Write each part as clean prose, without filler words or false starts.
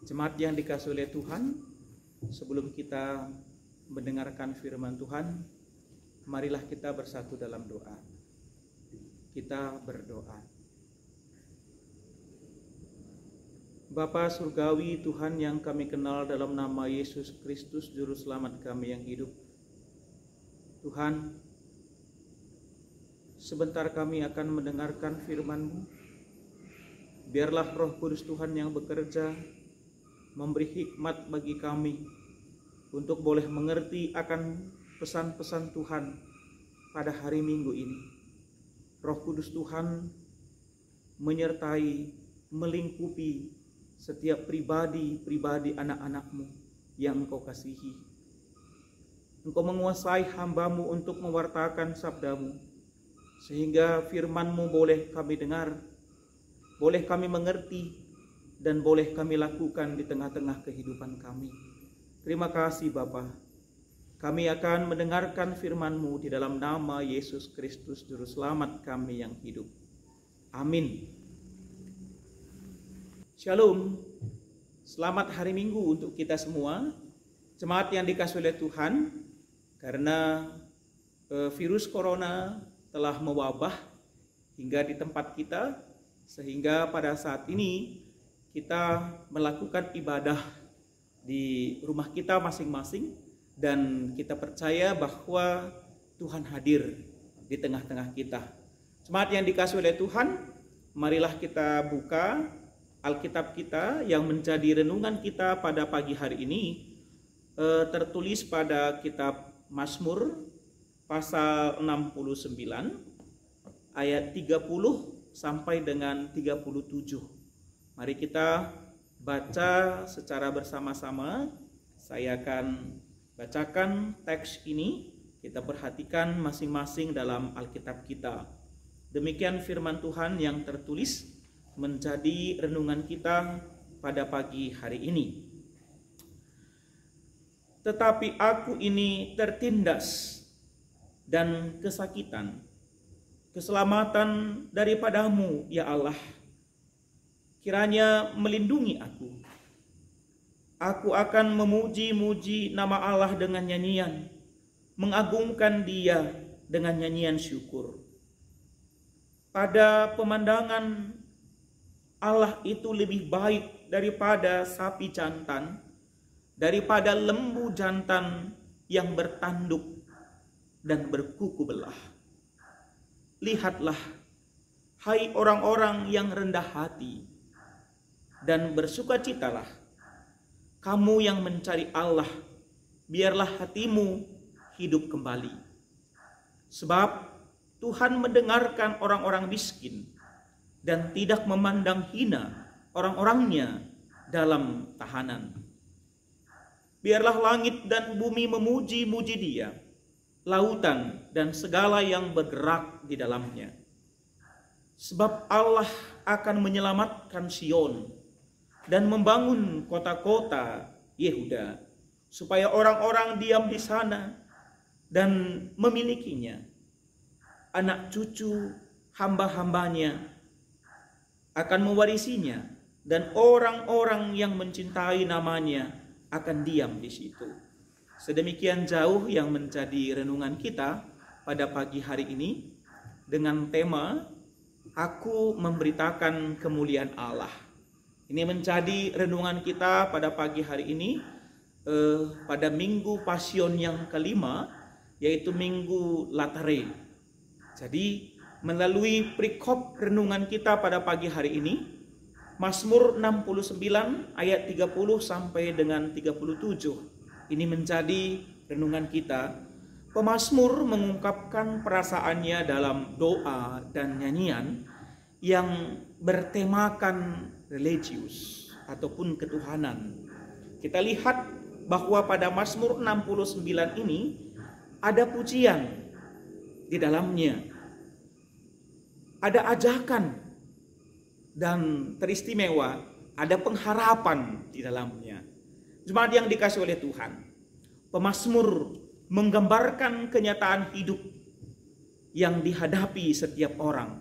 Jemaat yang dikasihi oleh Tuhan, sebelum kita mendengarkan firman Tuhan, marilah kita bersatu dalam doa. Kita berdoa. Bapa surgawi, Tuhan yang kami kenal dalam nama Yesus Kristus, Juru Selamat kami yang hidup. Tuhan, sebentar kami akan mendengarkan firman-Mu. Biarlah Roh Kudus Tuhan yang bekerja, memberi hikmat bagi kami untuk boleh mengerti akan pesan-pesan Tuhan pada hari Minggu ini. Roh Kudus Tuhan menyertai, melingkupi setiap pribadi anak-anak-Mu yang Engkau kasihi. Engkau menguasai hamba-Mu untuk mewartakan sabda-Mu, sehingga firman-Mu boleh kami dengar, boleh kami mengerti, dan boleh kami lakukan di tengah-tengah kehidupan kami. Terima kasih Bapa. Kami akan mendengarkan firman-Mu di dalam nama Yesus Kristus, Juru Selamat kami yang hidup. Amin. Shalom. Selamat hari Minggu untuk kita semua. Jemaat yang dikasihi oleh Tuhan, karena virus corona telah mewabah hingga di tempat kita, sehingga pada saat ini kita melakukan ibadah di rumah kita masing-masing, dan kita percaya bahwa Tuhan hadir di tengah-tengah kita. Jemaat yang dikasihi oleh Tuhan, marilah kita buka Alkitab kita yang menjadi renungan kita pada pagi hari ini, tertulis pada kitab Mazmur pasal 69 ayat 30 sampai dengan 37. Mari kita baca secara bersama-sama. Saya akan bacakan teks ini, kita perhatikan masing-masing dalam Alkitab kita. Demikian firman Tuhan yang tertulis menjadi renungan kita pada pagi hari ini. Tetapi aku ini tertindas dan kesakitan, keselamatan daripadamu ya Allah, kiranya melindungi aku. Aku akan memuji-muji nama Allah dengan nyanyian, mengagungkan Dia dengan nyanyian syukur. Pada pemandangan Allah itu lebih baik daripada sapi jantan, daripada lembu jantan yang bertanduk dan berkuku belah. Lihatlah, hai orang-orang yang rendah hati, dan bersukacitalah, kamu yang mencari Allah, biarlah hatimu hidup kembali. Sebab Tuhan mendengarkan orang-orang miskin, dan tidak memandang hina orang-orangnya dalam tahanan. Biarlah langit dan bumi memuji-muji Dia, lautan dan segala yang bergerak di dalamnya. Sebab Allah akan menyelamatkan Sion dan membangun kota-kota Yehuda, supaya orang-orang diam di sana dan memilikinya. Anak cucu hamba-hambanya akan mewarisinya, dan orang-orang yang mencintai namanya akan diam di situ. Sedemikian jauh yang menjadi renungan kita pada pagi hari ini dengan tema Aku memberitakan kemuliaan Allah. Ini menjadi renungan kita pada pagi hari ini pada Minggu Pasion yang kelima, yaitu Minggu Latare. Jadi melalui perikop renungan kita pada pagi hari ini, Mazmur 69 ayat 30 sampai dengan 37. Ini menjadi renungan kita. Pemazmur mengungkapkan perasaannya dalam doa dan nyanyian yang bertemakan religius ataupun ketuhanan. Kita lihat bahwa pada Mazmur 69 ini ada pujian di dalamnya. Ada ajakan dan teristimewa, ada pengharapan di dalamnya. Jemaat yang dikasihi oleh Tuhan, pemazmur menggambarkan kenyataan hidup yang dihadapi setiap orang.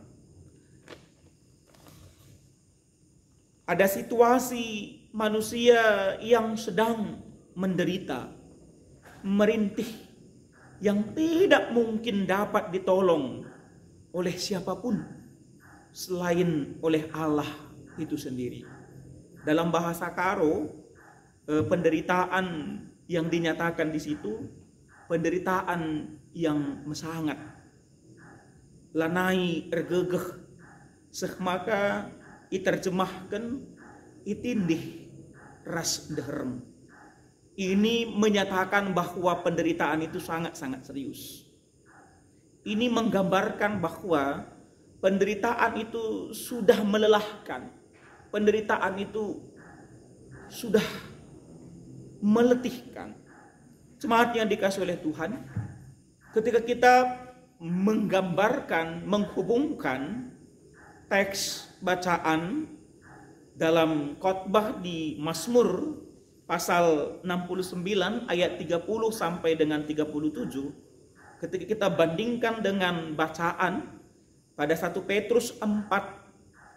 ada situasi manusia yang sedang menderita, merintih, yang tidak mungkin dapat ditolong oleh siapapun selain oleh Allah itu sendiri. Dalam bahasa Karo, penderitaan yang dinyatakan di situ penderitaan yang mesangat, lanai ergegeh, maka diterjemahkan itindih ras deherem. Ini menyatakan bahwa penderitaan itu sangat-sangat serius. Ini menggambarkan bahwa penderitaan itu sudah melelahkan. Penderitaan itu sudah meletihkan. Jemaat yang dikasihi oleh Tuhan, ketika kita menggambarkan, menghubungkan teks bacaan dalam khotbah di Mazmur pasal 69 ayat 30 sampai dengan 37, ketika kita bandingkan dengan bacaan pada 1 Petrus 4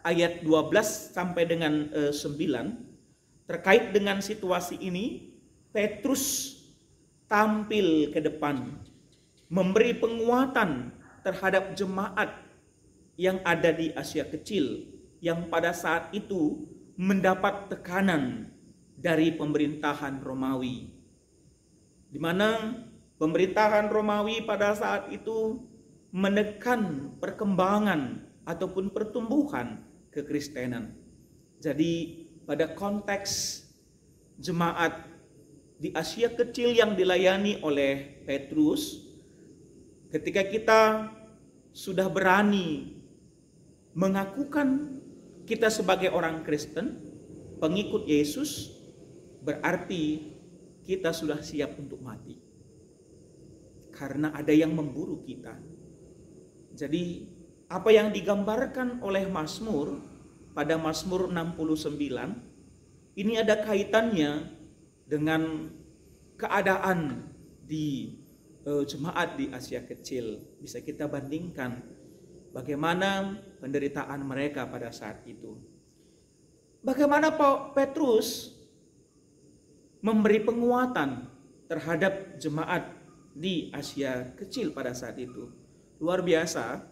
ayat 12 sampai dengan 9, terkait dengan situasi ini, Petrus tampil ke depan, memberi penguatan terhadap jemaat yang ada di Asia Kecil, yang pada saat itu mendapat tekanan dari pemerintahan Romawi, di mana pemerintahan Romawi pada saat itu menekan perkembangan ataupun pertumbuhan kekristenan. Jadi pada konteks jemaat di Asia Kecil yang dilayani oleh Petrus, ketika kita sudah berani mengakukan kita sebagai orang Kristen, pengikut Yesus, berarti kita sudah siap untuk mati. Karena ada yang memburu kita. Jadi apa yang digambarkan oleh Mazmur pada Mazmur 69, ini ada kaitannya dengan keadaan di jemaat di Asia Kecil. Bisa kita bandingkan bagaimana penderitaan mereka pada saat itu. Bagaimana Petrus memberi penguatan terhadap jemaat di Asia Kecil pada saat itu. Luar biasa.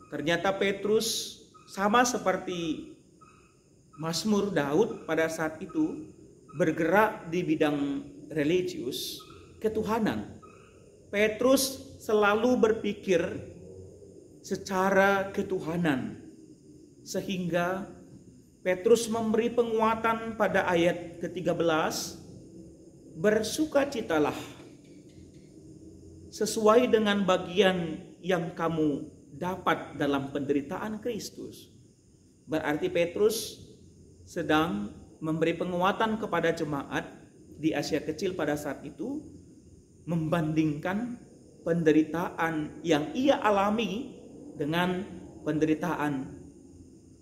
Ternyata Petrus sama seperti Mazmur Daud pada saat itu bergerak di bidang religius, ketuhanan. Petrus selalu berpikir secara ketuhanan, sehingga Petrus memberi penguatan pada ayat ke-13, bersukacitalah sesuai dengan bagian yang kamu dapat dalam penderitaan Kristus. Berarti Petrus sedang memberi penguatan kepada jemaat di Asia Kecil pada saat itu, membandingkan penderitaan yang ia alami dengan penderitaan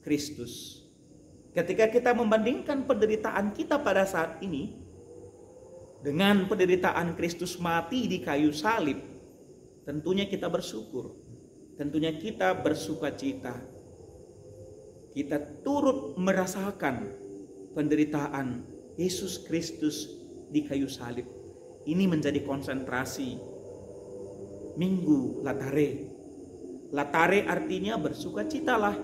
Kristus. Ketika kita membandingkan penderitaan kita pada saat ini dengan penderitaan Kristus mati di kayu salib, tentunya kita bersyukur, tentunya kita bersukacita. Kita turut merasakan penderitaan Yesus Kristus di kayu salib. Ini menjadi konsentrasi Minggu Latare. Latare artinya bersukacitalah.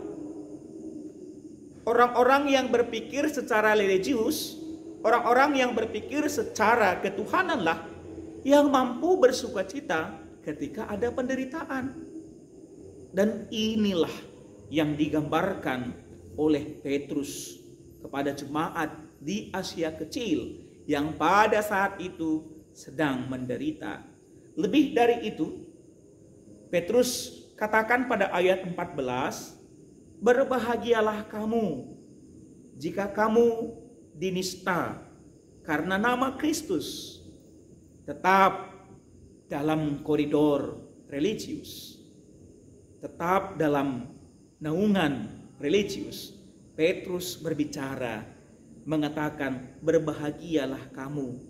Orang-orang yang berpikir secara religius, orang-orang yang berpikir secara ketuhananlah yang mampu bersukacita ketika ada penderitaan. Dan inilah yang digambarkan oleh Petrus kepada jemaat di Asia Kecil yang pada saat itu sedang menderita. Lebih dari itu, Petrus katakan pada ayat 14, berbahagialah kamu jika kamu dinista karena nama Kristus, tetap dalam koridor religius, tetap dalam naungan religius. Petrus berbicara, mengatakan berbahagialah kamu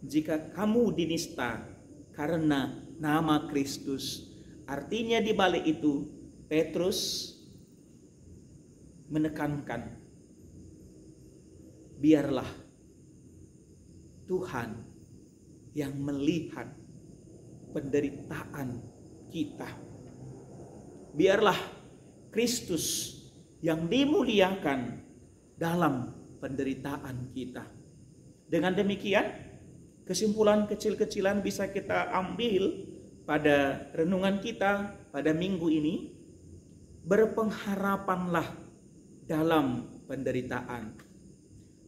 jika kamu dinista karena nama Kristus. Artinya di balik itu Petrus menekankan biarlah Tuhan yang melihat penderitaan kita. Biarlah Kristus yang dimuliakan dalam penderitaan kita. Dengan demikian, kesimpulan kecil-kecilan bisa kita ambil pada renungan kita pada minggu ini. Berpengharapanlah dalam penderitaan.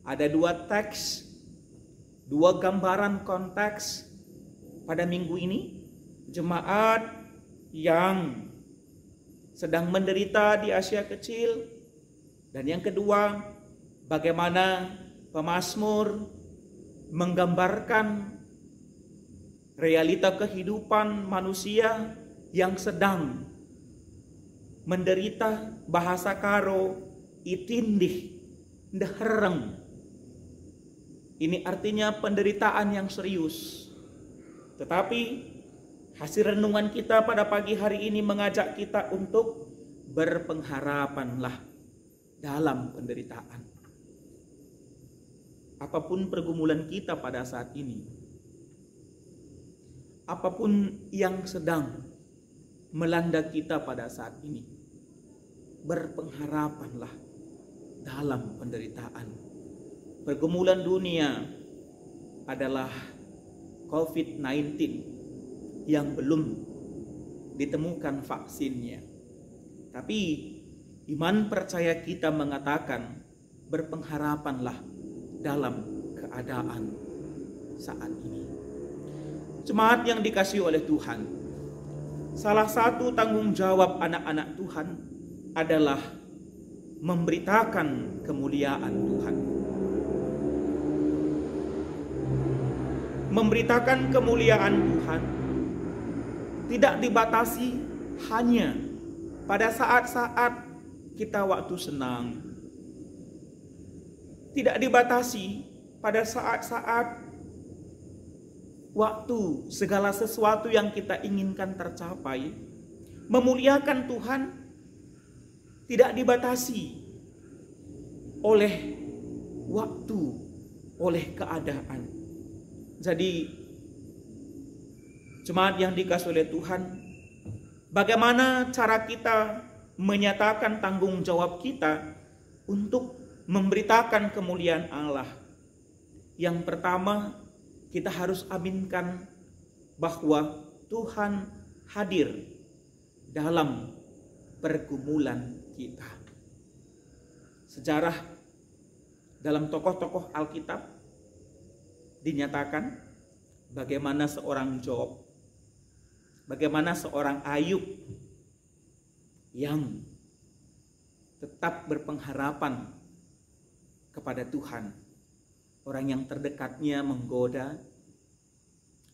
Ada dua teks, dua gambaran konteks pada minggu ini. Jemaat yang sedang menderita di Asia Kecil, dan yang kedua, bagaimana pemazmur menggambarkan realita kehidupan manusia yang sedang menderita, bahasa karo itindih ndehereng. Ini artinya penderitaan yang serius. Tetapi hasil renungan kita pada pagi hari ini mengajak kita untuk berpengharapanlah dalam penderitaan. Apapun pergumulan kita pada saat ini, apapun yang sedang melanda kita pada saat ini, berpengharapanlah dalam penderitaan. Pergumulan dunia adalah COVID-19 yang belum ditemukan vaksinnya. Tapi iman percaya kita mengatakan berpengharapanlah dalam keadaan saat ini. Jemaat yang dikasihi oleh Tuhan, salah satu tanggung jawab anak-anak Tuhan adalah memberitakan kemuliaan Tuhan. Memberitakan kemuliaan Tuhan tidak dibatasi hanya pada saat-saat kita waktu senang. Tidak dibatasi pada saat-saat waktu segala sesuatu yang kita inginkan tercapai. Memuliakan Tuhan tidak dibatasi oleh waktu, oleh keadaan. Jadi jemaat yang dikasihi oleh Tuhan, bagaimana cara kita menyatakan tanggung jawab kita untuk memberitakan kemuliaan Allah? Yang pertama, kita harus aminkan bahwa Tuhan hadir dalam pergumulan kita. Sejarah dalam tokoh-tokoh Alkitab dinyatakan bagaimana seorang Job, bagaimana seorang Ayub yang tetap berpengharapan kepada Tuhan. Orang yang terdekatnya menggoda,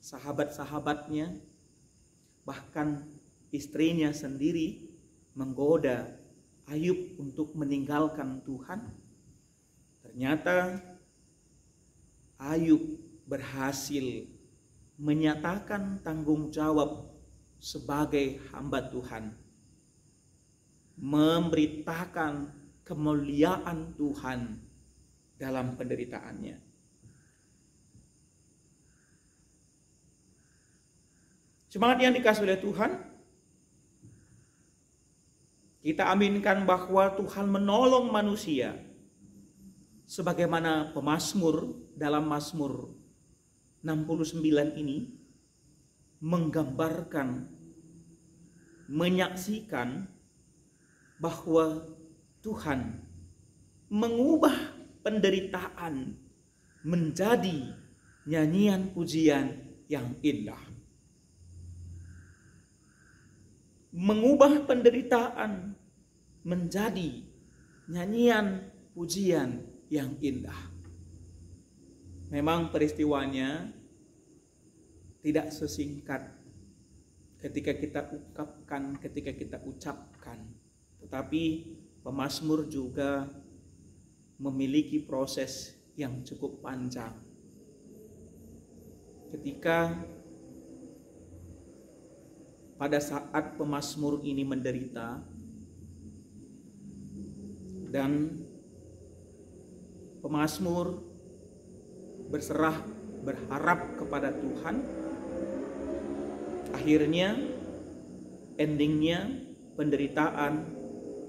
sahabat-sahabatnya, bahkan istrinya sendiri menggoda Ayub untuk meninggalkan Tuhan. Ternyata Ayub berhasil menyatakan tanggung jawab sebagai hamba Tuhan, memberitakan kemuliaan Tuhan dalam penderitaannya. Jemaat yang dikasihi oleh Tuhan, kita aminkan bahwa Tuhan menolong manusia sebagaimana pemazmur dalam Mazmur 69 ini menggambarkan, menyaksikan bahwa Tuhan mengubah penderitaan menjadi nyanyian pujian yang indah. Mengubah penderitaan menjadi nyanyian pujian yang indah. Memang peristiwanya tidak sesingkat ketika kita ungkapkan, ketika kita ucapkan. Tetapi pemazmur juga memiliki proses yang cukup panjang. Ketika pada saat pemazmur ini menderita dan pemazmur berserah, berharap kepada Tuhan. Akhirnya, endingnya, penderitaan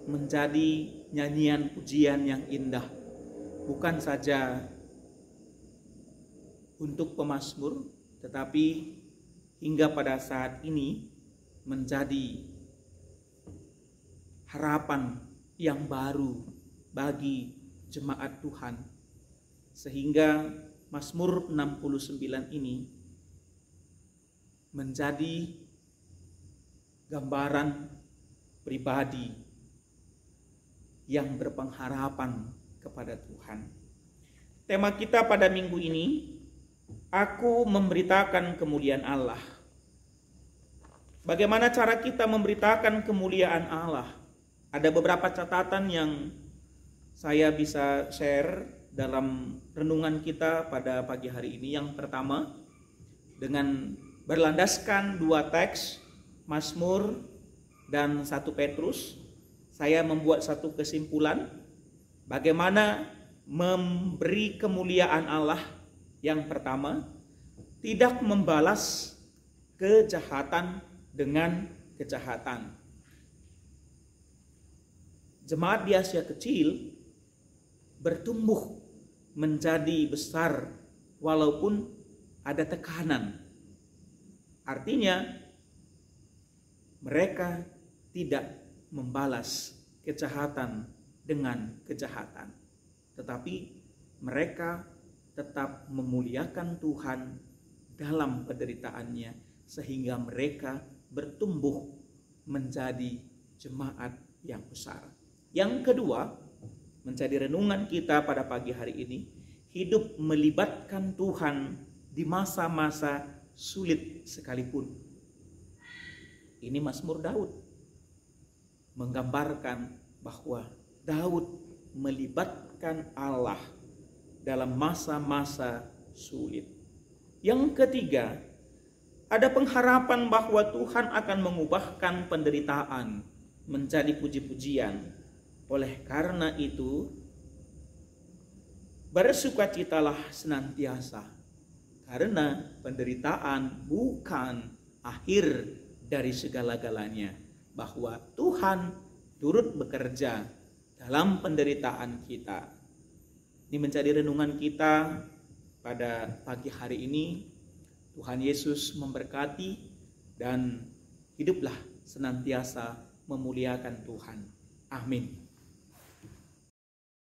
menjadi nyanyian pujian yang indah. Bukan saja untuk pemazmur, tetapi hingga pada saat ini menjadi harapan yang baru bagi jemaat Tuhan. Sehingga Mazmur 69 ini menjadi gambaran pribadi yang berpengharapan kepada Tuhan. Tema kita pada minggu ini, aku memberitakan kemuliaan Allah. Bagaimana cara kita memberitakan kemuliaan Allah? Ada beberapa catatan yang saya bisa share dalam renungan kita pada pagi hari ini. Yang pertama, dengan berlandaskan dua teks, Mazmur dan 1 Petrus, saya membuat satu kesimpulan bagaimana memberi kemuliaan Allah. Yang pertama, tidak membalas kejahatan dengan kejahatan. Jemaat di Asia Kecil bertumbuh menjadi besar walaupun ada tekanan. Artinya, mereka tidak membalas kejahatan dengan kejahatan, tetapi mereka tetap memuliakan Tuhan dalam penderitaannya, sehingga mereka bertumbuh menjadi jemaat yang besar. Yang kedua, menjadi renungan kita pada pagi hari ini, hidup melibatkan Tuhan di masa-masa sulit sekalipun. Ini Mazmur Daud menggambarkan bahwa Daud melibatkan Allah dalam masa-masa sulit. Yang ketiga, ada pengharapan bahwa Tuhan akan mengubahkan penderitaan menjadi puji-pujian. Oleh karena itu, bersukacitalah senantiasa, karena penderitaan bukan akhir dari segala-galanya, bahwa Tuhan turut bekerja dalam penderitaan kita. Ini menjadi renungan kita pada pagi hari ini. Tuhan Yesus memberkati dan hiduplah senantiasa memuliakan Tuhan. Amin.